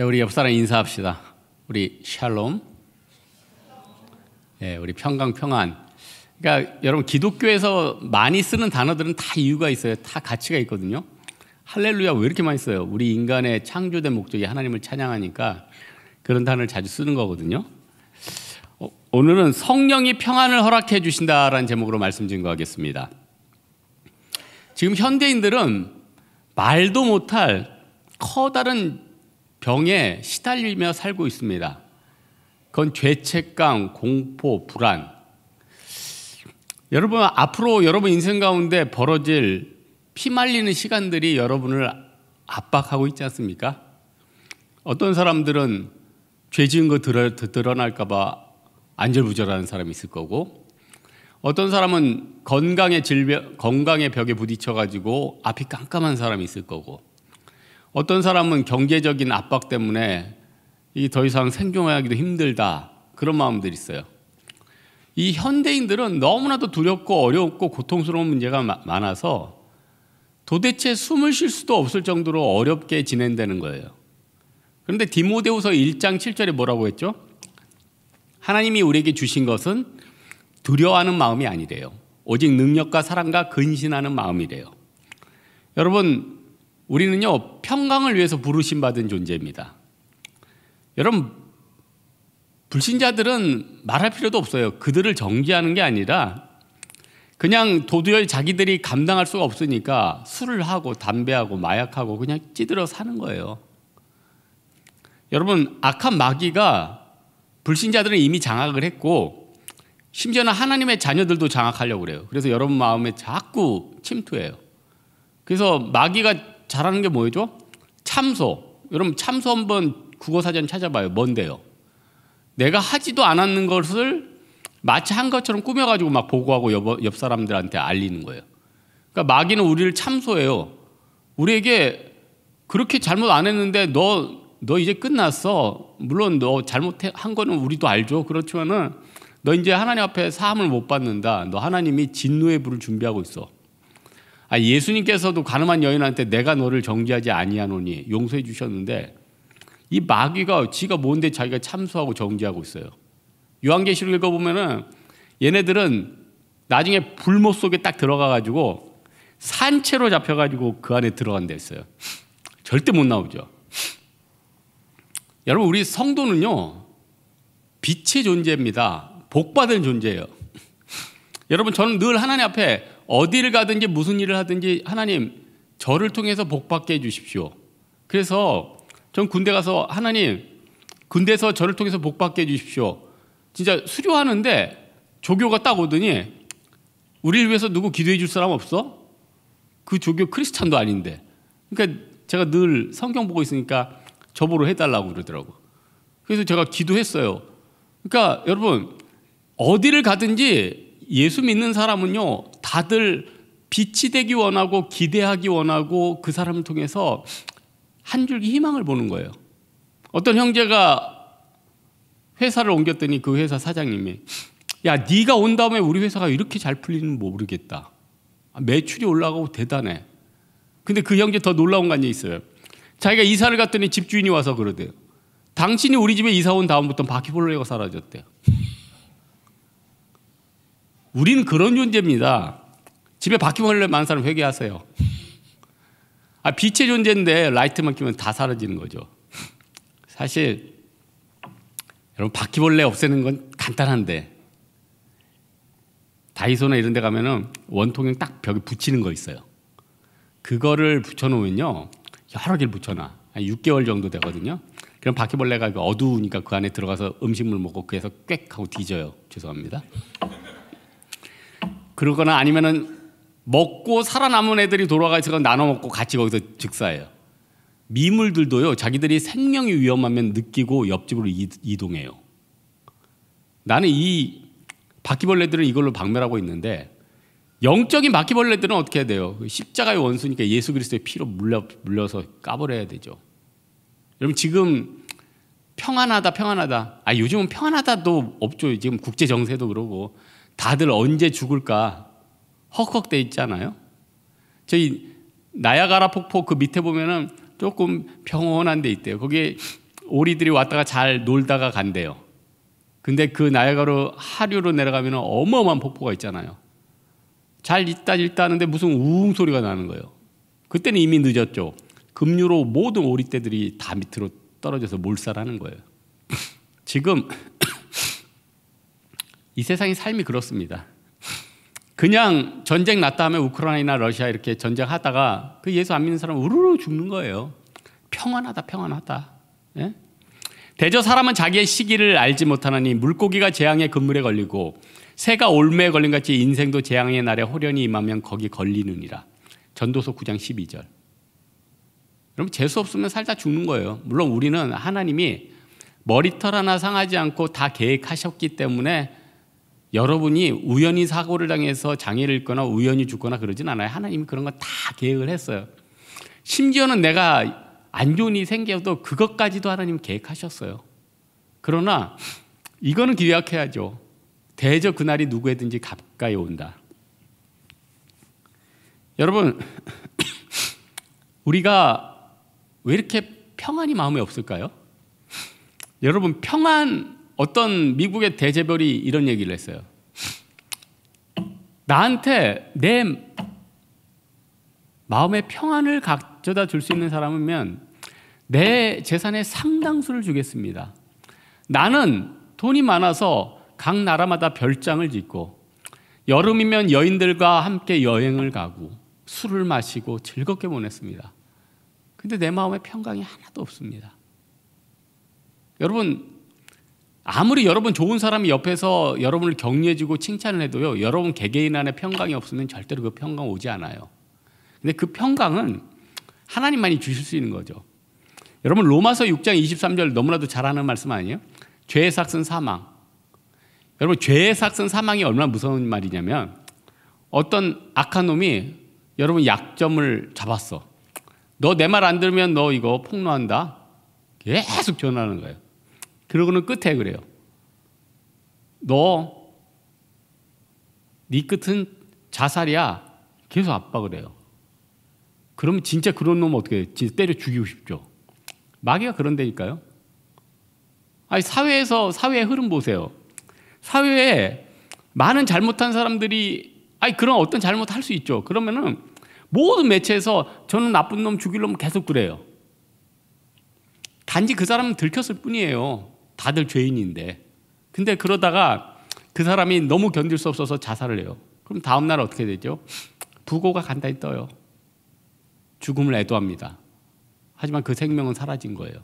우리 옆 사람 인사합시다. 우리 샬롬. 우리 평강 평안. 그러니까 여러분 기독교에서 많이 쓰는 단어들은 다 이유가 있어요. 다 가치가 있거든요. 할렐루야 왜 이렇게 많이 써요? 우리 인간의 창조된 목적이 하나님을 찬양하니까 그런 단어를 자주 쓰는 거거든요. 오늘은 성령이 평안을 허락해 주신다라는 제목으로 말씀 증거하겠습니다. 지금 현대인들은 말도 못할 커다란 병에 시달리며 살고 있습니다. 그건 죄책감, 공포, 불안. 여러분 앞으로 여러분 인생 가운데 벌어질 피말리는 시간들이 여러분을 압박하고 있지 않습니까? 어떤 사람들은 죄 지은 거 드러날까 봐 안절부절하는 사람이 있을 거고, 어떤 사람은 건강의 벽에 부딪혀가지고 앞이 깜깜한 사람이 있을 거고, 어떤 사람은 경제적인 압박 때문에 이 더 이상 생존하기도 힘들다, 그런 마음들이 있어요. 이 현대인들은 너무나도 두렵고 어렵고 고통스러운 문제가 많아서 도대체 숨을 쉴 수도 없을 정도로 어렵게 지낸다는 거예요. 그런데 디모데후서 1장 7절에 뭐라고 했죠? 하나님이 우리에게 주신 것은 두려워하는 마음이 아니래요. 오직 능력과 사랑과 근신하는 마음이래요. 여러분, 우리는요 평강을 위해서 부르심 받은 존재입니다. 여러분, 불신자들은 말할 필요도 없어요. 그들을 정죄하는 게 아니라 그냥 도저히 자기들이 감당할 수가 없으니까 술을 하고 담배하고 마약하고 그냥 찌들어 사는 거예요. 여러분, 악한 마귀가 불신자들은 이미 장악을 했고 심지어는 하나님의 자녀들도 장악하려고 그래요. 그래서 여러분 마음에 자꾸 침투해요. 그래서 마귀가 잘하는 게 뭐죠? 참소. 여러분 참소 한번 국어사전 찾아봐요. 뭔데요? 내가 하지도 않았는 것을 마치 한 것처럼 꾸며가지고 막 보고하고 옆 사람들한테 알리는 거예요. 그러니까 마귀는 우리를 참소해요. 우리에게 그렇게 잘못 안 했는데 너 이제 끝났어. 물론 너 잘못한 거는 우리도 알죠. 그렇지만은 너 이제 하나님 앞에 사함을 못 받는다. 너 하나님이 진노의 불을 준비하고 있어. 예수님께서도 가늠한 여인한테 내가 너를 정죄하지 아니하노니 용서해 주셨는데 이 마귀가 지가 뭔데 자기가 참소하고 정죄하고 있어요. 요한계시록 읽어보면은 얘네들은 나중에 불못 속에 딱 들어가가지고 산채로 잡혀가지고 그 안에 들어간다 했어요. 절대 못 나오죠. 여러분, 우리 성도는요 빛의 존재입니다. 복받은 존재예요. 여러분, 저는 늘 하나님 앞에 어디를 가든지 무슨 일을 하든지 하나님 저를 통해서 복받게 해주십시오. 그래서 전 군대 가서 하나님 군대에서 저를 통해서 복받게 해주십시오. 진짜 수료하는데 조교가 딱 오더니 우리를 위해서 누구 기도해 줄 사람 없어? 그 조교 크리스찬도 아닌데. 그러니까 제가 늘 성경 보고 있으니까 저보러 해달라고 그러더라고. 그래서 제가 기도했어요. 그러니까 여러분 어디를 가든지 예수 믿는 사람은요 다들 빛이 되기 원하고 기대하기 원하고 그 사람을 통해서 한 줄기 희망을 보는 거예요. 어떤 형제가 회사를 옮겼더니 그 회사 사장님이 야 네가 온 다음에 우리 회사가 이렇게 잘 풀리는 모르겠다. 매출이 올라가고 대단해. 근데 그 형제 더 놀라운 게 있어요. 자기가 이사를 갔더니 집주인이 와서 그러대요. 당신이 우리 집에 이사 온 다음부터 바퀴벌레가 사라졌대요. 우리는 그런 존재입니다. 집에 바퀴벌레 많은 사람 회개하세요. 빛의 존재인데 라이트만 켜면 다 사라지는 거죠. 사실 여러분 바퀴벌레 없애는 건 간단한데 다이소나 이런 데 가면은 원통형 딱 벽에 붙이는 거 있어요. 그거를 붙여놓으면요 여러 개를 붙여놔. 한 6개월 정도 되거든요. 그럼 바퀴벌레가 어두우니까 그 안에 들어가서 음식물 먹고 그래서 꽥 하고 뒤져요. 죄송합니다. 그러거나 아니면은 먹고 살아남은 애들이 돌아가 있어서 나눠 먹고 같이 거기서 즉사해요. 미물들도요 자기들이 생명이 위험하면 느끼고 옆집으로 이동해요. 나는 이 바퀴벌레들은 이걸로 박멸하고 있는데 영적인 바퀴벌레들은 어떻게 해야 돼요? 십자가의 원수니까 예수 그리스도의 피로 물려서 까버려야 되죠. 여러분 지금 평안하다. 요즘은 평안하다도 없죠. 지금 국제 정세도 그러고 다들 언제 죽을까 헉헉대 있잖아요. 저희 나야가라 폭포 그 밑에 보면은 조금 평온한 데 있대요. 거기에 오리들이 왔다가 잘 놀다가 간대요. 근데 그 나야가라 하류로 내려가면 어마어마한 폭포가 있잖아요. 잘 있다 하는데 무슨 우웅 소리가 나는 거예요. 그때는 이미 늦었죠. 급류로 모든 오리떼들이 다 밑으로 떨어져서 몰살하는 거예요. 지금 이 세상의 삶이 그렇습니다. 그냥 전쟁 났다 하면 우크라이나 러시아 이렇게 전쟁하다가 그 예수 안 믿는 사람은 우르르 죽는 거예요. 평안하다. 예? 대저 사람은 자기의 시기를 알지 못하나니 물고기가 재앙의 그물에 걸리고 새가 올매에 걸린 같이 인생도 재앙의 날에 호련히 임하면 거기 걸리느니라. 전도서 9장 12절. 여러분 재수 없으면 살다 죽는 거예요. 물론 우리는 하나님이 머리털 하나 상하지 않고 다 계획하셨기 때문에 여러분이 우연히 사고를 당해서 장애를 입거나 우연히 죽거나 그러진 않아요. 하나님이 그런 거 다 계획을 했어요. 심지어는 내가 안 좋은 일이 생겨도 그것까지도 하나님 계획하셨어요. 그러나 이거는 기약해야죠. 대저 그날이 누구에든지 가까이 온다. 여러분 우리가 왜 이렇게 평안이 마음에 없을까요? 여러분 어떤 미국의 대재벌이 이런 얘기를 했어요. 나한테 내 마음의 평안을 가져다 줄 수 있는 사람이면 내 재산의 상당수를 주겠습니다. 나는 돈이 많아서 각 나라마다 별장을 짓고 여름이면 여인들과 함께 여행을 가고 술을 마시고 즐겁게 보냈습니다. 근데 내 마음에 평강이 하나도 없습니다. 여러분 아무리 여러분 좋은 사람이 옆에서 여러분을 격려해주고 칭찬을 해도요, 여러분 개개인 안에 평강이 없으면 절대로 그 평강 오지 않아요. 근데 그 평강은 하나님만이 주실 수 있는 거죠. 여러분 로마서 6장 23절 너무나도 잘 아는 말씀 아니에요? 죄의 삭은 사망. 여러분 죄의 삭은 사망이 얼마나 무서운 말이냐면 어떤 악한 놈이 여러분 약점을 잡았어. 너 내 말 안 들으면 너 이거 폭로한다. 계속 전화하는 거예요. 그러고는 끝에 그래요. 네 끝은 자살이야. 계속 압박을 해요. 그러면 진짜 그런 놈 어떻게 해요? 진짜 때려 죽이고 싶죠. 마귀가 그런 데니까요. 아니 사회의 흐름 보세요. 사회에 많은 잘못한 사람들이 그런 어떤 잘못 할 수 있죠. 그러면은 모든 매체에서 저는 나쁜 놈 죽일 놈 계속 그래요. 단지 그 사람은 들켰을 뿐이에요. 다들 죄인인데. 근데 그러다가 그 사람이 너무 견딜 수 없어서 자살을 해요. 그럼 다음 날 어떻게 되죠? 부고가 간단히 떠요. 죽음을 애도합니다. 하지만 그 생명은 사라진 거예요.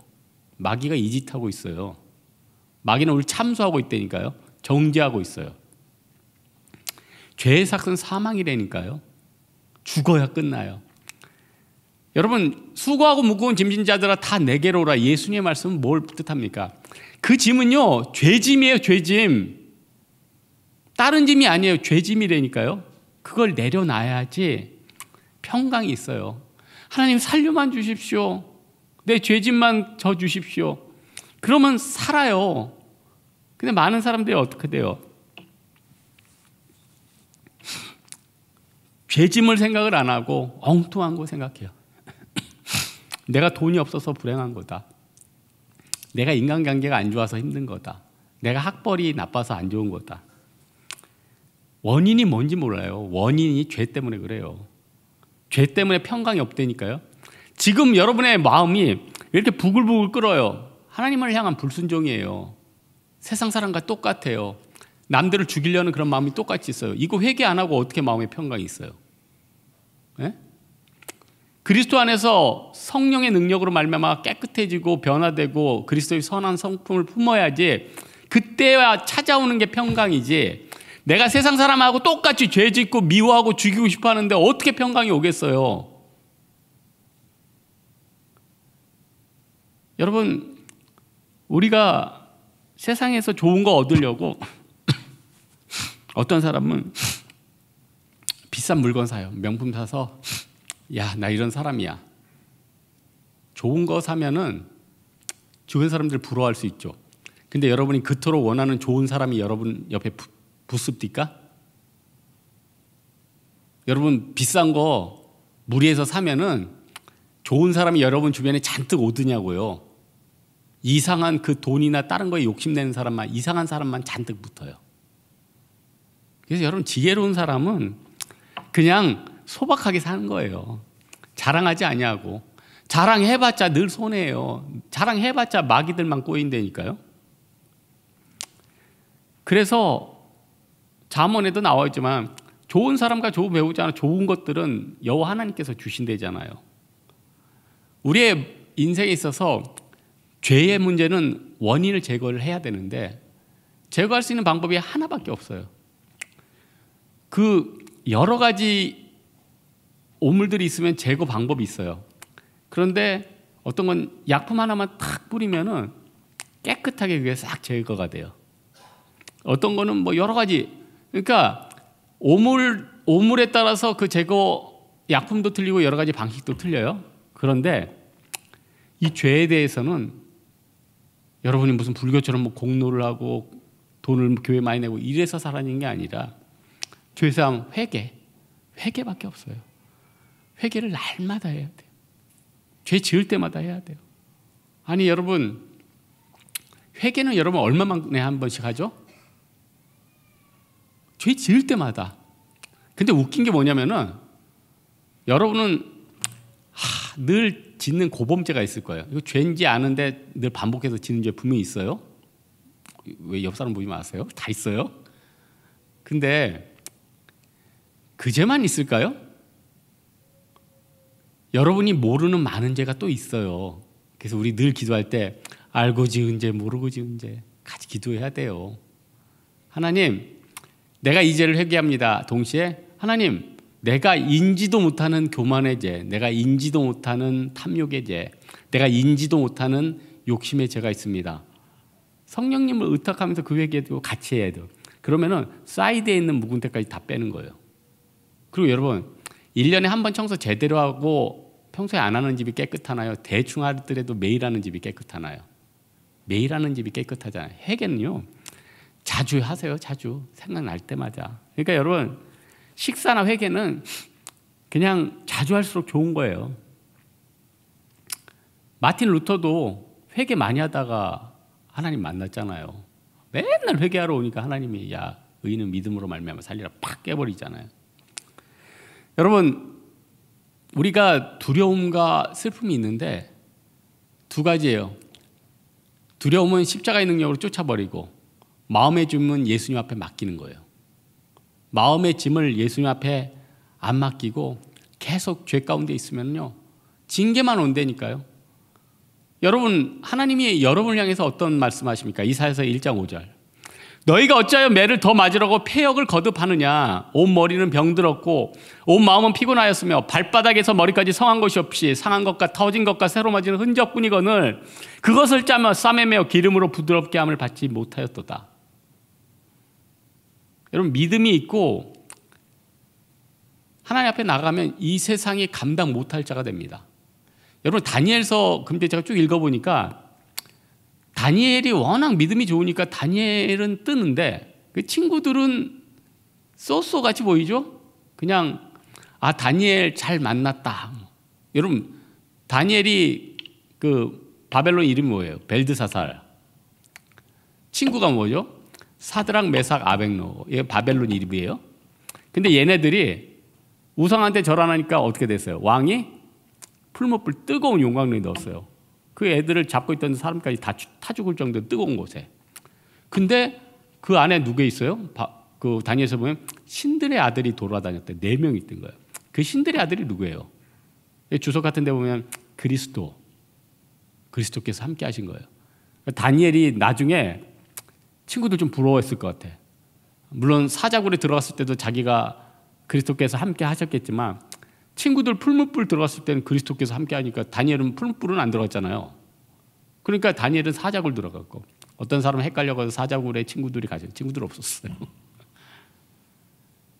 마귀가 이 짓 하고 있어요. 마귀는 우리 참수하고 있다니까요. 정죄하고 있어요. 죄의 삭은 사망이라니까요. 죽어야 끝나요. 여러분 수고하고 무거운 짐진 자들아 다 내게로 오라. 예수님의 말씀은 뭘 뜻합니까? 그 짐은요 죄짐이에요. 죄짐. 다른 짐이 아니에요. 죄짐이라니까요. 그걸 내려놔야지 평강이 있어요. 하나님 살려만 주십시오. 내 죄짐만 져 주십시오. 그러면 살아요. 근데 많은 사람들이 어떻게 돼요? 죄짐을 생각을 안 하고 엉뚱한 거 생각해요. 내가 돈이 없어서 불행한 거다. 내가 인간관계가 안 좋아서 힘든 거다. 내가 학벌이 나빠서 안 좋은 거다. 원인이 뭔지 몰라요. 원인이 죄 때문에 그래요. 죄 때문에 평강이 없다니까요. 지금 여러분의 마음이 이렇게 부글부글 끓어요. 하나님을 향한 불순종이에요. 세상 사람과 똑같아요. 남들을 죽이려는 그런 마음이 똑같이 있어요. 이거 회개 안 하고 어떻게 마음에 평강이 있어요? 네? 그리스도 안에서 성령의 능력으로 말미암아 깨끗해지고 변화되고 그리스도의 선한 성품을 품어야지 그때야 찾아오는 게 평강이지. 내가 세상 사람하고 똑같이 죄 짓고 미워하고 죽이고 싶어 하는데 어떻게 평강이 오겠어요? 여러분 우리가 세상에서 좋은 거 얻으려고 어떤 사람은 비싼 물건 사요. 명품 사서 야, 나 이런 사람이야. 좋은 거 사면은 주변 사람들 부러워할 수 있죠. 근데 여러분이 그토록 원하는 좋은 사람이 여러분 옆에 붙습니까? 여러분 비싼 거 무리해서 사면은 좋은 사람이 여러분 주변에 잔뜩 오드냐고요. 이상한 그 돈이나 다른 거에 욕심내는 사람만, 이상한 사람만 잔뜩 붙어요. 그래서 여러분, 지혜로운 사람은 그냥 소박하게 사는 거예요. 자랑하지 아니하고. 자랑해봤자 늘 손해예요. 자랑해봤자 마귀들만 꼬인다니까요. 그래서 잠언에도 나와 있지만 좋은 사람과 좋은 배우자나 좋은 것들은 여호와 하나님께서 주신대잖아요. 우리의 인생에 있어서 죄의 문제는 원인을 제거를 해야 되는데 제거할 수 있는 방법이 하나밖에 없어요. 그 여러 가지 오물들이 있으면 제거 방법이 있어요. 그런데 어떤 건 약품 하나만 탁 뿌리면은 깨끗하게 그게 싹 제거가 돼요. 어떤 거는 뭐 여러 가지, 그러니까 오물에 따라서 그 제거 약품도 틀리고 여러 가지 방식도 틀려요. 그런데 이 죄에 대해서는 여러분이 무슨 불교처럼 뭐 공로를 하고 돈을 교회 많이 내고 이래서 살아낸 게 아니라 죄사함 회개밖에 없어요. 회개를 날마다 해야 돼요. 죄 지을 때마다 해야 돼요. 아니 여러분, 회개는 여러분 얼마만에 한 번씩 하죠? 죄 지을 때마다. 근데 웃긴 게 뭐냐면은 여러분은 늘 짓는 고범죄가 있을 거예요. 이거 죄인지 아는데 늘 반복해서 짓는 죄 분명히 있어요. 왜 옆 사람 보지 마세요? 다 있어요. 근데 그 죄만 있을까요? 여러분이 모르는 많은 죄가 또 있어요. 그래서 우리 늘 기도할 때 알고 지은 죄, 모르고 지은 죄 같이 기도해야 돼요. 하나님, 내가 이 죄를 회개합니다. 동시에 하나님, 내가 인지도 못하는 교만의 죄, 내가 인지도 못하는 탐욕의 죄, 내가 인지도 못하는 욕심의 죄가 있습니다. 성령님을 의탁하면서 그 회개도 같이 해야 돼요. 그러면은 사이드에 있는 묵은 때까지 다 빼는 거예요. 그리고 여러분, 1년에 한 번 청소 제대로 하고 평소에 안 하는 집이 깨끗하나요? 대충 하더라도 매일 하는 집이 깨끗하나요? 매일 하는 집이 깨끗하잖아요. 회개는요, 자주 하세요. 자주 생각날 때마다. 그러니까 여러분, 식사나 회개는 그냥 자주 할수록 좋은 거예요. 마틴 루터도 회개 많이 하다가 하나님 만났잖아요. 맨날 회개하러 오니까 하나님이 야, 의인은 믿음으로 말미암아 살리라 팍 깨버리잖아요. 여러분, 우리가 두려움과 슬픔이 있는데 두 가지예요. 두려움은 십자가의 능력으로 쫓아버리고 마음의 짐은 예수님 앞에 맡기는 거예요. 마음의 짐을 예수님 앞에 안 맡기고 계속 죄 가운데 있으면요, 징계만 온다니까요. 여러분, 하나님이 여러분을 향해서 어떤 말씀하십니까? 이사야서 1장 5절. 너희가 어찌하여 매를 더 맞으려고 폐역을 거듭하느냐. 온 머리는 병들었고 온 마음은 피곤하였으며 발바닥에서 머리까지 성한 것이 없이 상한 것과 터진 것과 새로 맞은 흔적뿐이거늘 그것을 짜며 쌈에 매어 기름으로 부드럽게 함을 받지 못하였도다. 여러분, 믿음이 있고 하나님 앞에 나가면 이 세상이 감당 못할 자가 됩니다. 여러분, 다니엘서 근데 제가 쭉 읽어보니까 다니엘이 워낙 믿음이 좋으니까 다니엘은 뜨는데 그 친구들은 쏘쏘같이 보이죠? 그냥 다니엘 잘 만났다. 여러분, 다니엘이 그 바벨론 이름이 뭐예요? 벨드사살. 친구가 뭐죠? 사드락, 메삭, 아벳노고. 이게 바벨론 이름이에요. 근데 얘네들이 우상한테 절하니까 어떻게 됐어요? 왕이 풀무불 뜨거운 용광로에 넣었어요. 그 애들을 잡고 있던 사람까지 다 타 죽을 정도로 뜨거운 곳에. 근데 그 안에 누구 있어요? 그 다니엘서 보면 신들의 아들이 돌아다녔대. 4명 있던 거예요. 그 신들의 아들이 누구예요? 주석 같은 데 보면 그리스도께서 함께 하신 거예요. 다니엘이 나중에 친구들 좀 부러워했을 것 같아. 물론 사자굴에 들어갔을 때도 자기가 그리스도께서 함께 하셨겠지만 친구들 풀무불 들어갔을 때는 그리스도께서 함께 하니까 다니엘은 풀무불은 안 들어갔잖아요. 그러니까 다니엘은 사자굴 들어갔고, 어떤 사람은 헷갈려서 사자굴에 친구들이 가죠. 친구들 없었어요.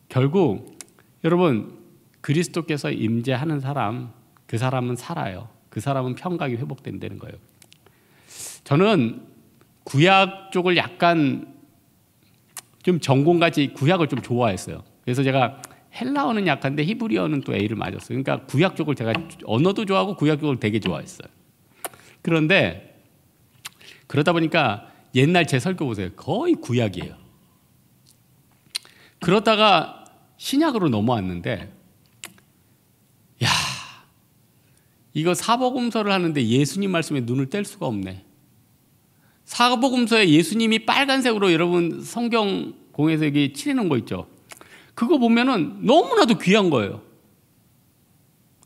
결국 여러분, 그리스도께서 임재하는 사람, 그 사람은 살아요. 그 사람은 평강이 회복된다는 거예요. 저는 구약 쪽을 약간 좀 전공같이 구약을 좀 좋아했어요. 그래서 제가 헬라어는 약한데 히브리어는 또 A를 맞았어요. 그러니까 구약 쪽을 제가 언어도 좋아하고 구약 쪽을 되게 좋아했어요. 그런데 그러다 보니까 옛날 제 설교 보세요. 거의 구약이에요. 그러다가 신약으로 넘어왔는데, 야, 이거 사복음서를 하는데 예수님 말씀에 눈을 뗄 수가 없네. 사복음서에 예수님이 빨간색으로 여러분 성경 공에서 여기 칠해놓은 거 있죠. 그거 보면은 너무나도 귀한 거예요.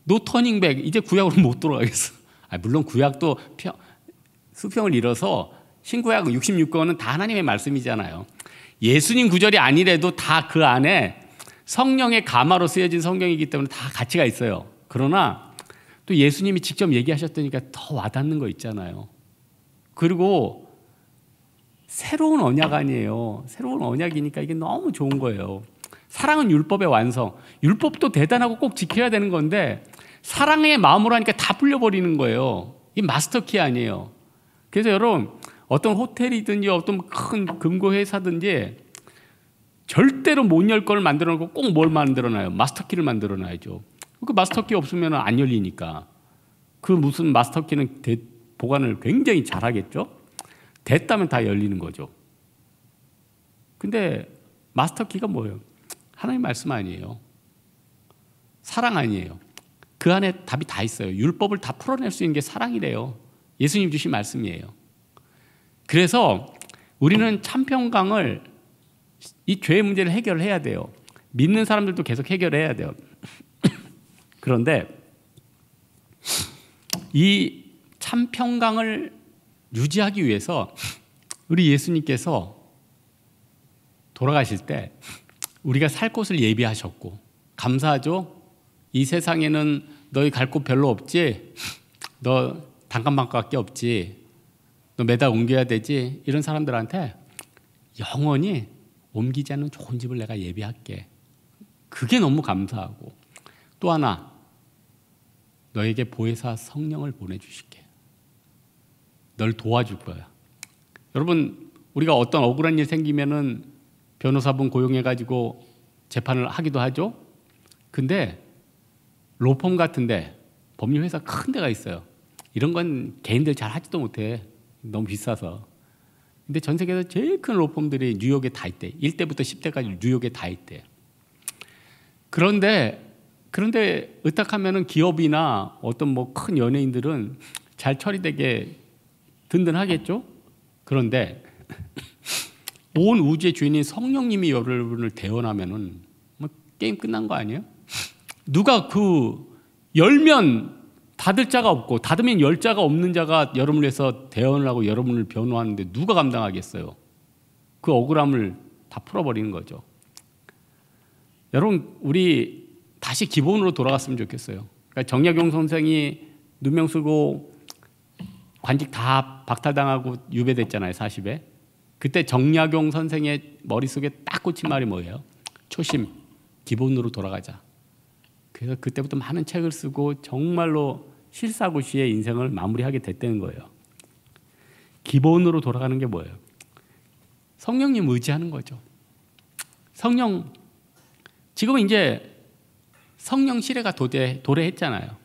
노 터닝백. 이제 구약으로 못 돌아가겠어. 물론 구약도 수평을 잃어서 신구약 66권은 다 하나님의 말씀이잖아요. 예수님 구절이 아니래도 다 그 안에 성령의 가마로 쓰여진 성경이기 때문에 다 가치가 있어요. 그러나 또 예수님이 직접 얘기하셨다니까 더 와닿는 거 있잖아요. 그리고 새로운 언약 아니에요. 새로운 언약이니까 이게 너무 좋은 거예요. 사랑은 율법의 완성. 율법도 대단하고 꼭 지켜야 되는 건데 사랑의 마음으로 하니까 다 풀려버리는 거예요. 이 마스터키 아니에요. 그래서 여러분, 어떤 호텔이든지 어떤 큰 금고회사든지 절대로 못 열 걸 만들어 놓고 꼭 뭘 만들어놔요? 마스터키를 만들어 놔야죠. 그 마스터키 없으면 안 열리니까. 그 무슨 마스터키는 보관을 굉장히 잘하겠죠? 됐다면 다 열리는 거죠. 근데 마스터키가 뭐예요? 하나님 말씀 아니에요. 사랑 아니에요. 그 안에 답이 다 있어요. 율법을 다 풀어낼 수 있는 게 사랑이래요. 예수님 주신 말씀이에요. 그래서 우리는 참평강을, 이 죄의 문제를 해결해야 돼요. 믿는 사람들도 계속 해결해야 돼요. 그런데 이 참평강을 유지하기 위해서 우리 예수님께서 돌아가실 때 우리가 살 곳을 예비하셨고, 감사하죠? 이 세상에는 너희 갈 곳 별로 없지? 너 단칸방밖에 없지? 너 매달 옮겨야 되지? 이런 사람들한테 영원히 옮기지 않는 좋은 집을 내가 예비할게. 그게 너무 감사하고, 또 하나, 너에게 보혜사 성령을 보내주실게. 널 도와줄 거야. 여러분, 우리가 어떤 억울한 일 생기면은 변호사분 고용해가지고 재판을 하기도 하죠. 근데 로펌 같은데, 법률회사 큰 데가 있어요. 이런 건 개인들 잘 하지도 못해. 너무 비싸서. 근데 전 세계에서 제일 큰 로펌들이 뉴욕에 다 있대. 1대부터 10대까지 뉴욕에 다 있대. 그런데 의탁하면은 기업이나 어떤 뭐 큰 연예인들은 잘 처리되게 든든하겠죠? 그런데 온 우주의 주인인 성령님이 여러분을 대원하면은 뭐 게임 끝난 거 아니에요? 누가 열면 닫을 자가 없고 닫으면 열 자가 없는 자가 여러분을 위해서 대언을 하고 여러분을 변호하는데 누가 감당하겠어요? 그 억울함을 다 풀어버리는 거죠. 여러분, 우리 다시 기본으로 돌아갔으면 좋겠어요. 그러니까 정약용 선생이 누명 쓰고 관직 다 박탈당하고 유배됐잖아요, 40에. 그때 정약용 선생의 머릿속에 딱 꽂힌 말이 뭐예요? 초심, 기본으로 돌아가자. 그래서 그때부터 많은 책을 쓰고 정말로 실사구시의 인생을 마무리하게 됐다는 거예요. 기본으로 돌아가는 게 뭐예요? 성령님 의지하는 거죠. 성령, 지금은 이제 성령 시대가 도래했잖아요.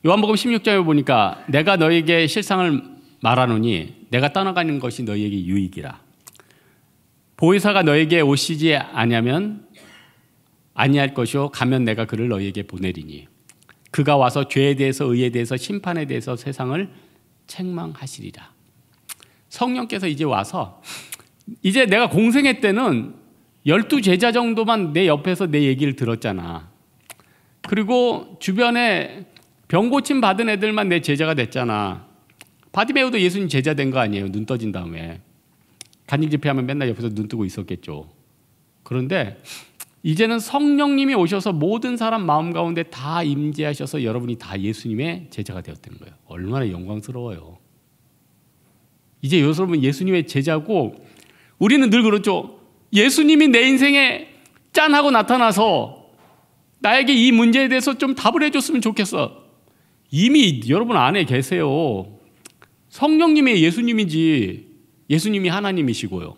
요한복음 16장에 보니까 내가 너에게 실상을 말하노니 내가 떠나가는 것이 너희에게 유익이라. 보혜사가 너에게 오시지 아니하면 아니할 것이요 가면 내가 그를 너희에게 보내리니 그가 와서 죄에 대해서 의에 대해서 심판에 대해서 세상을 책망하시리라. 성령께서 이제 와서, 이제 내가 공생애 때는 12제자 정도만 내 옆에서 내 얘기를 들었잖아. 그리고 주변에 병 고침 받은 애들만 내 제자가 됐잖아. 바디메오도 예수님 제자 된 거 아니에요? 눈 떠진 다음에. 간증 집회하면 맨날 옆에서 눈 뜨고 있었겠죠. 그런데 이제는 성령님이 오셔서 모든 사람 마음 가운데 다 임재하셔서 여러분이 다 예수님의 제자가 되었다는 거예요. 얼마나 영광스러워요. 이제 여러분 예수님의 제자고, 우리는 늘 그렇죠. 예수님이 내 인생에 짠 하고 나타나서 나에게 이 문제에 대해서 좀 답을 해줬으면 좋겠어. 이미 여러분 안에 계세요. 성령님이 예수님이지 예수님이 하나님이시고요.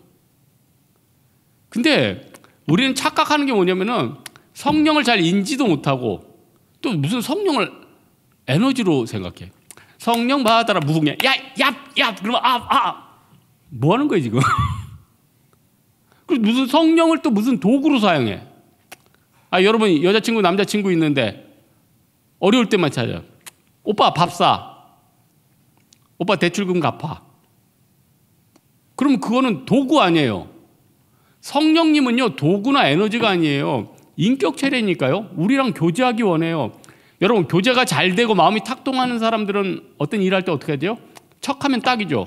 근데 우리는 착각하는 게 뭐냐면은 성령을 잘 인지도 못하고 또 무슨 성령을 에너지로 생각해. 성령 받아라 무궁해. 야, 그러면 뭐 하는 거예요 지금? 그리고 무슨 성령을 또 무슨 도구로 사용해? 여러분 여자친구 남자친구 있는데 어려울 때만 찾아요. 오빠 밥 사. 오빠 대출금 갚아. 그러면 그거는 도구 아니에요. 성령님은요 도구나 에너지가 아니에요. 인격 체례니까요. 우리랑 교제하기 원해요. 여러분 교제가 잘 되고 마음이 탁 통하는 사람들은 어떤 일할 때 어떻게 해야 돼요? 척하면 딱이죠.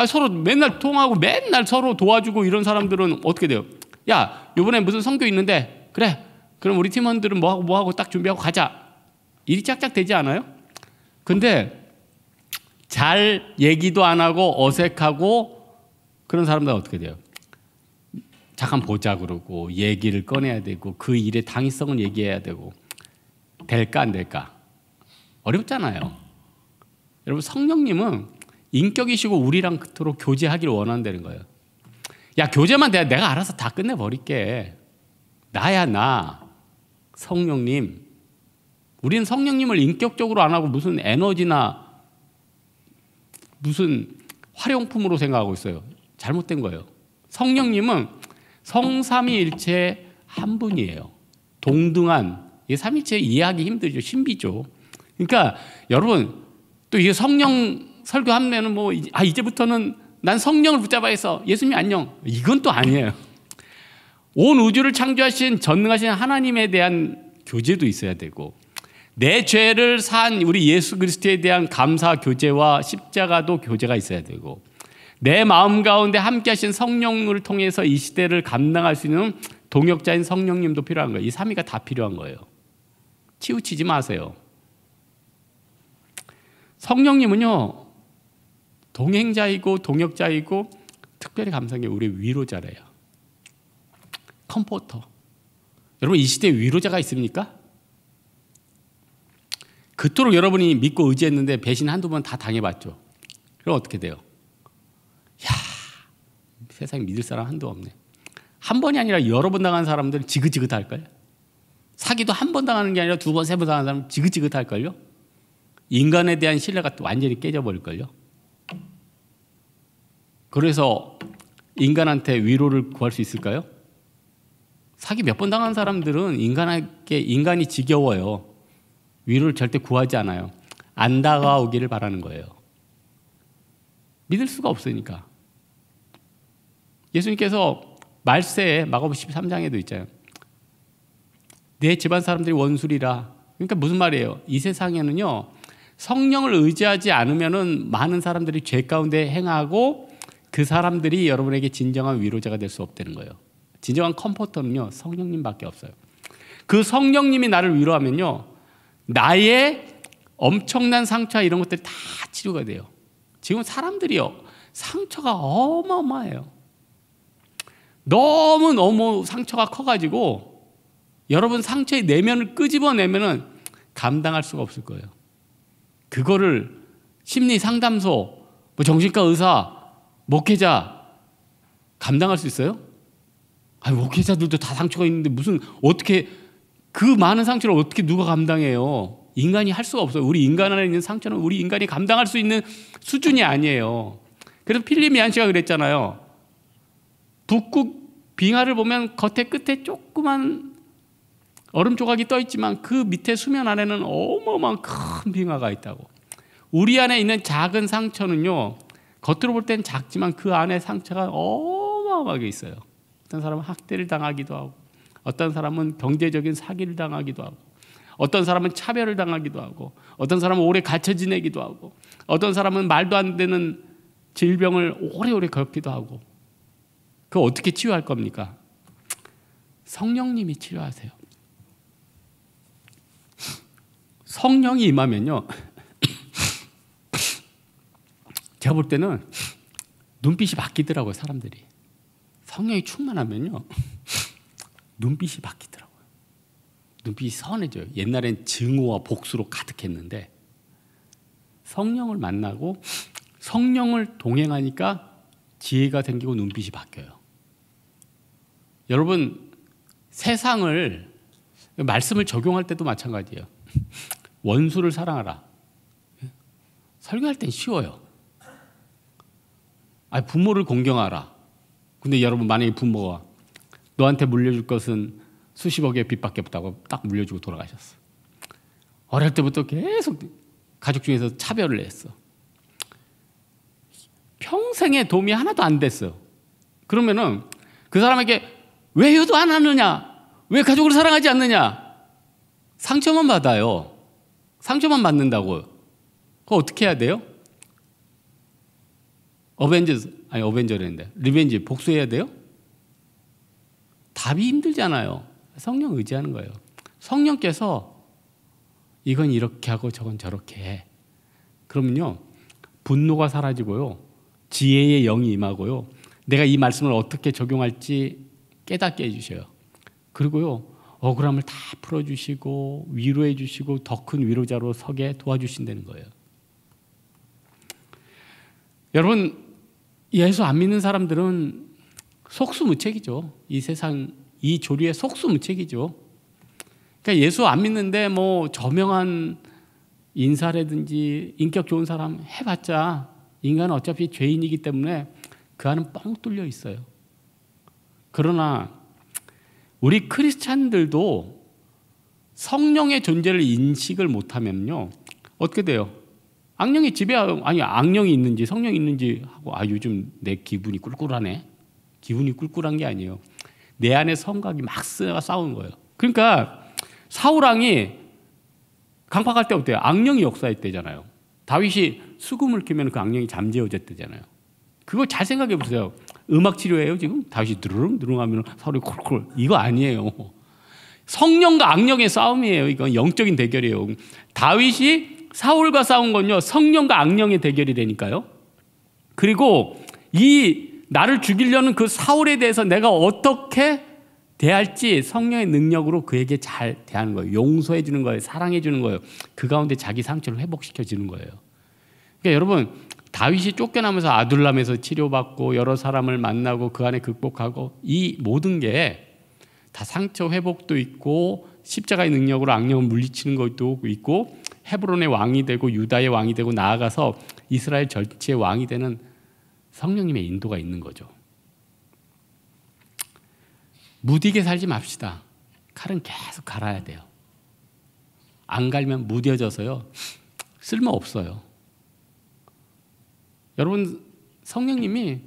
서로 맨날 통하고 맨날 서로 도와주고 이런 사람들은 어떻게 돼요? 야, 이번에 무슨 선교 있는데 그래. 그럼 우리 팀원들은 뭐하고 딱 준비하고 가자. 일이 짝짝 되지 않아요? 근데 잘 얘기도 안 하고 어색하고 그런 사람들은 어떻게 돼요? 잠깐 보자 그러고 얘기를 꺼내야 되고 그 일의 당위성은 얘기해야 되고 될까 안 될까? 어렵잖아요. 여러분 성령님은 인격이시고 우리랑 그토록 교제하기를 원한다는 거예요. 야, 교제만 돼야 내가 알아서 다 끝내버릴게. 나야 나. 성령님. 우리는 성령님을 인격적으로 안 하고 무슨 에너지나 무슨 활용품으로 생각하고 있어요. 잘못된 거예요. 성령님은 성삼위일체 한 분이에요. 동등한. 이게 삼위일체 이해하기 힘들죠. 신비죠. 그러니까 여러분 또 이게 성령 설교하면은 이제부터는 난 성령을 붙잡아서 예수님 안녕. 이건 또 아니에요. 온 우주를 창조하신 전능하신 하나님에 대한 교제도 있어야 되고 내 죄를 산 우리 예수 그리스도에 대한 감사 교제와 십자가도 교제가 있어야 되고 내 마음 가운데 함께 하신 성령을 통해서 이 시대를 감당할 수 있는 동역자인 성령님도 필요한 거예요. 이 삼위가 다 필요한 거예요. 치우치지 마세요. 성령님은요 동행자이고 동역자이고 특별히 감사한 게 우리 위로자래요. 컴포터. 여러분 이 시대에 위로자가 있습니까? 그토록 여러분이 믿고 의지했는데 배신 한두 번 다 당해봤죠. 그럼 어떻게 돼요? 야, 세상에 믿을 사람 한두 없네. 한 번이 아니라 여러 번 당한 사람들은 지긋지긋할걸요. 사기도 한 번 당하는 게 아니라 두 번, 세 번 당하는 사람은 지긋지긋할걸요. 인간에 대한 신뢰가 또 완전히 깨져버릴걸요. 그래서 인간한테 위로를 구할 수 있을까요? 사기 몇 번 당한 사람들은 인간이 지겨워요. 위로를 절대 구하지 않아요. 안 다가오기를 바라는 거예요. 믿을 수가 없으니까. 예수님께서 말세에 마가복음 13장에도 있잖아요. 내 집안 사람들이 원수리라. 그러니까 무슨 말이에요? 이 세상에는요 성령을 의지하지 않으면은 많은 사람들이 죄 가운데 행하고 그 사람들이 여러분에게 진정한 위로자가 될 수 없다는 거예요. 진정한 컴포터는요 성령님밖에 없어요. 그 성령님이 나를 위로하면요 나의 엄청난 상처와 이런 것들이 다 치료가 돼요. 지금 사람들이요 상처가 어마어마해요. 너무 상처가 커가지고 여러분 상처의 내면을 끄집어내면은 감당할 수가 없을 거예요. 그거를 심리 상담소, 정신과 의사, 목회자 감당할 수 있어요? 목회자들도 다 상처가 있는데 무슨 어떻게 그 많은 상처를 어떻게 누가 감당해요? 인간이 할 수가 없어요. 우리 인간 안에 있는 상처는 우리 인간이 감당할 수 있는 수준이 아니에요. 그래서 필리미안 씨가 그랬잖아요. 북극 빙하를 보면 겉에 끝에 조그만 얼음 조각이 떠 있지만 그 밑에 수면 안에는 어마어마한 큰 빙하가 있다고. 우리 안에 있는 작은 상처는요 겉으로 볼 땐 작지만 그 안에 상처가 어마어마하게 있어요. 어떤 사람은 학대를 당하기도 하고 어떤 사람은 경제적인 사기를 당하기도 하고 어떤 사람은 차별을 당하기도 하고 어떤 사람은 오래 갇혀 지내기도 하고 어떤 사람은 말도 안 되는 질병을 오래오래 겪기도 하고 그거 어떻게 치유할 겁니까? 성령님이 치료하세요. 성령이 임하면요 제가 볼 때는 눈빛이 바뀌더라고요. 사람들이 성령이 충만하면요 눈빛이 바뀌더라고요. 눈빛이 선해져요. 옛날엔 증오와 복수로 가득했는데 성령을 만나고 성령을 동행하니까 지혜가 생기고 눈빛이 바뀌어요. 여러분 세상을 말씀을 적용할 때도 마찬가지예요. 원수를 사랑하라. 설교할 땐 쉬워요. 부모를 공경하라. 근데 여러분, 만약에 부모가 너한테 물려줄 것은 수십억의 빚밖에 없다고 딱 물려주고 돌아가셨어. 어릴 때부터 계속 가족 중에서 차별을 했어. 평생에 도움이 하나도 안 됐어요. 그러면은 그 사람에게 왜 효도 안 하느냐? 왜 가족을 사랑하지 않느냐? 상처만 받아요. 상처만 받는다고. 그거 어떻게 해야 돼요? 어벤져랬는데 리벤지 복수해야 돼요? 답이 힘들잖아요. 성령 의지하는 거예요. 성령께서 이건 이렇게 하고 저건 저렇게 해. 그러면요, 분노가 사라지고요, 지혜의 영이 임하고요, 내가 이 말씀을 어떻게 적용할지 깨닫게 해주셔요. 그리고요, 억울함을 다 풀어주시고 위로해 주시고 더 큰 위로자로 서게 도와주신다는 거예요. 여러분, 예수 안 믿는 사람들은 속수무책이죠. 이 세상, 이 조류의 속수무책이죠. 그러니까 예수 안 믿는데 뭐 저명한 인사라든지 인격 좋은 사람 해봤자 인간은 어차피 죄인이기 때문에 그 안은 뻥 뚫려 있어요. 그러나 우리 크리스찬들도 성령의 존재를 인식을 못하면요, 어떻게 돼요? 악령이 악령이 있는지 성령이 있는지 하고, 요즘 내 기분이 꿀꿀하네. 기분이 꿀꿀한 게 아니에요. 내 안에 성각이 막 싸우는 거예요. 그러니까 사울왕이 강팍할 때 어때요? 악령이 역사했대잖아요. 다윗이 수금을 켜면 그 악령이 잠재워졌대잖아요. 그거 잘 생각해 보세요. 음악 치료예요 지금? 다윗이 드르릉 하면 사울이 콜콜. 이거 아니에요. 성령과 악령의 싸움이에요. 이건 영적인 대결이에요. 다윗이 사울과 싸운 건요, 성령과 악령의 대결이라니까요. 그리고 이 나를 죽이려는 그 사울에 대해서 내가 어떻게 대할지 성령의 능력으로 그에게 잘 대하는 거예요. 용서해 주는 거예요. 사랑해 주는 거예요. 그 가운데 자기 상처를 회복시켜 주는 거예요. 그러니까 여러분, 다윗이 쫓겨나면서 아둘람에서 치료받고 여러 사람을 만나고 그 안에 극복하고, 이 모든 게 다 상처 회복도 있고 십자가의 능력으로 악령을 물리치는 것도 있고 헤브론의 왕이 되고 유다의 왕이 되고 나아가서 이스라엘 전체의 왕이 되는 성령님의 인도가 있는 거죠. 무디게 살지 맙시다. 칼은 계속 갈아야 돼요. 안 갈면 무뎌져서요, 쓸모없어요. 여러분, 성령님이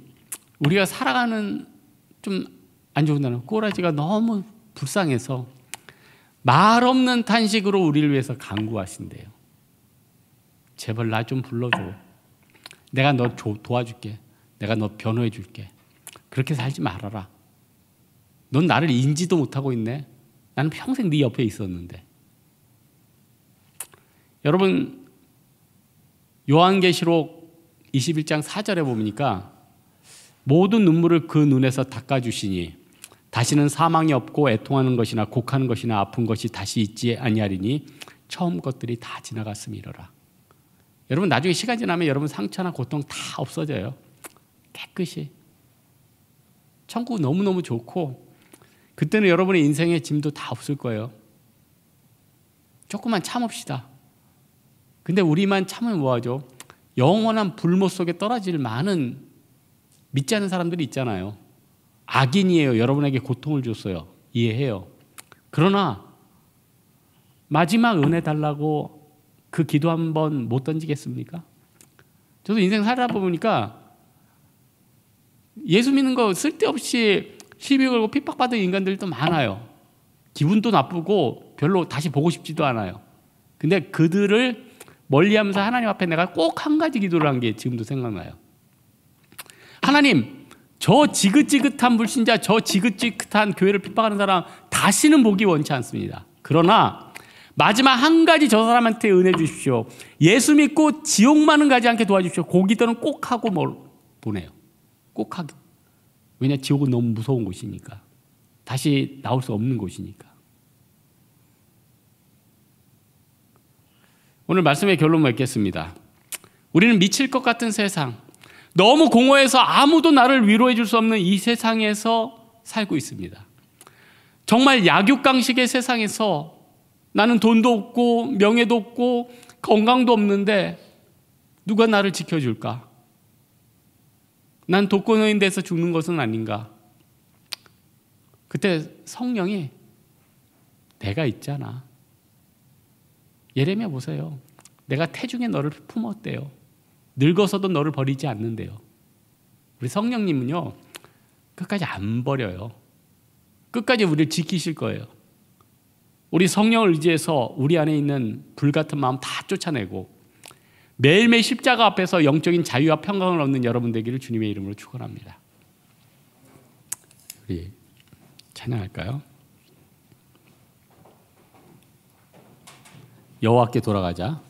우리가 살아가는 좀 안 좋은 단어, 꼬라지가 너무 불쌍해서 말 없는 탄식으로 우리를 위해서 간구하신대요. 제발 나 좀 불러줘. 내가 너 도와줄게. 내가 너 변호해 줄게. 그렇게 살지 말아라. 넌 나를 인지도 못하고 있네. 나는 평생 네 옆에 있었는데. 여러분, 요한계시록 21장 4절에 보니까 모든 눈물을 그 눈에서 닦아주시니 다시는 사망이 없고 애통하는 것이나 곡하는 것이나 아픈 것이 다시 있지 아니하리니 처음 것들이 다 지나갔음이로라. 여러분, 나중에 시간 지나면 여러분 상처나 고통 다 없어져요. 깨끗이. 천국 너무너무 좋고 그때는 여러분의 인생의 짐도 다 없을 거예요. 조금만 참읍시다. 근데 우리만 참으면 뭐하죠? 영원한 불못 속에 떨어질 많은 믿지 않는 사람들이 있잖아요. 악인이에요. 여러분에게 고통을 줬어요. 이해해요. 그러나 마지막 은혜 달라고 그 기도 한 번 못 던지겠습니까? 저도 인생 살다 보니까 예수 믿는 거 쓸데없이 시비 걸고 핍박받은 인간들도 많아요. 기분도 나쁘고 별로 다시 보고 싶지도 않아요. 근데 그들을 멀리하면서 하나님 앞에 내가 꼭 한 가지 기도를 한 게 지금도 생각나요. 하나님, 저 지긋지긋한 불신자, 저 지긋지긋한 교회를 핍박하는 사람 다시는 보기 원치 않습니다. 그러나 마지막 한 가지 저 사람한테 은혜 주십시오. 예수 믿고 지옥만은 가지 않게 도와주십시오. 그 기도는 꼭 하고 보내요. 꼭 하고. 왜냐, 지옥은 너무 무서운 곳이니까. 다시 나올 수 없는 곳이니까. 오늘 말씀의 결론 맺겠습니다. 우리는 미칠 것 같은 세상, 너무 공허해서 아무도 나를 위로해 줄 수 없는 이 세상에서 살고 있습니다. 정말 약육강식의 세상에서 나는 돈도 없고 명예도 없고 건강도 없는데 누가 나를 지켜줄까? 난 독거노인 돼서 죽는 것은 아닌가? 그때 성령이 내가 있잖아. 예레미야 보세요. 내가 태중에 너를 품었대요. 늙어서도 너를 버리지 않는데요. 우리 성령님은요, 끝까지 안 버려요. 끝까지 우리를 지키실 거예요. 우리 성령을 의지해서 우리 안에 있는 불같은 마음 다 쫓아내고 매일매일 십자가 앞에서 영적인 자유와 평강을 얻는 여러분 되기를 주님의 이름으로 축원합니다. 우리 찬양할까요? 여호와께 돌아가자.